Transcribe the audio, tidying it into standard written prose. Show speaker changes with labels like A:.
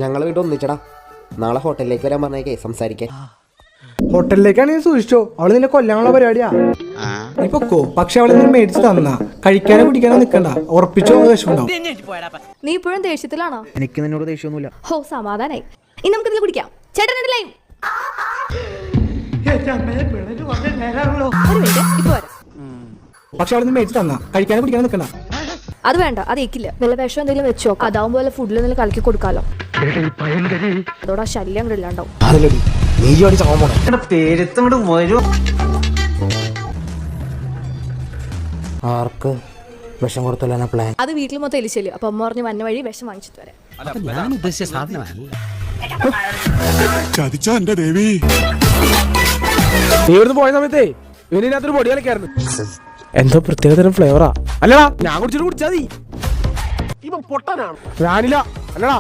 A: ഞങ്ങൾ വീട് ഒന്നിച്ചടാ. നാളെ ഹോട്ടലിലേക്ക് വരാൻ പറഞ്ഞേക്കേ സംസാരിക്കാൻ.
B: ഹോട്ടലിലേക്കാണെങ്കിൽ സൂക്ഷിച്ചോ, അവള് നിന്നെ കൊല്ലാനുള്ള പരിപാടിയാ. നീ പൊക്കോ, പക്ഷെ അവളെ നിന്നെ മേടിച്ച് തന്നാ കഴിക്കാനോ കുടിക്കാനോ നിക്കണ്ട, ഉറപ്പിച്ചോ വിഷമുണ്ടാവും.
C: നീ ഇപ്പോഴും ദേഷ്യത്തിലാണോ?
D: എനിക്ക് നിന്നോട് ദേഷ്യമൊന്നുമില്ല.
C: ഹോ, സമാധാനായി. ഇനി നമുക്ക് ഇതിൽ കുടിക്കാം. ചേട്ടൻ ലൈം. ഒരു മിനിറ്റ്, ഇപ്പൊ വരാം.
B: പക്ഷെ അവളെ മേടിച്ച് തന്നാ കഴിക്കാനോ കുടിക്കാനോ നിക്കണ്ട.
C: അത് വേണ്ട, അത് ഏക്കില്ല. വല്ല വിഷം എന്തെങ്കിലും വെച്ചോ, അതാവുമ്പോ വല്ല ഫുഡിൽ എന്തെങ്കിലും കലക്കി കൊടുക്കാലോ. അതോടെ ശല്യം അങ്ങോട്ട് ഇല്ലാണ്ടാവും.
D: ആർക്ക് വിഷം കൊടുത്തല്ലോ പ്ലാൻ?
C: അത് വീട്ടിൽ മൊത്തം എലിശല്യം. അപ്പൊ അമ്മ പറഞ്ഞു വന്ന വഴി വിഷം വാങ്ങിച്ചിട്ട് വരാം.
E: ചതിച്ചോ എന്റെ ദേവി.
B: നീ ഇവിടുന്ന് പോയ സമയത്തേ ഇവനകത്തൊരു പൊടി കളിക്കായിരുന്നു. എന്തോ പ്രത്യേകതരം ഫ്ലേവറാ. അല്ലടാ, ഞാൻ കുടിച്ചിട്ട് കുടിച്ചാ മതി. ഇവൻ പൊട്ടനാണ്. ഞാനില്ല. അല്ലടാ.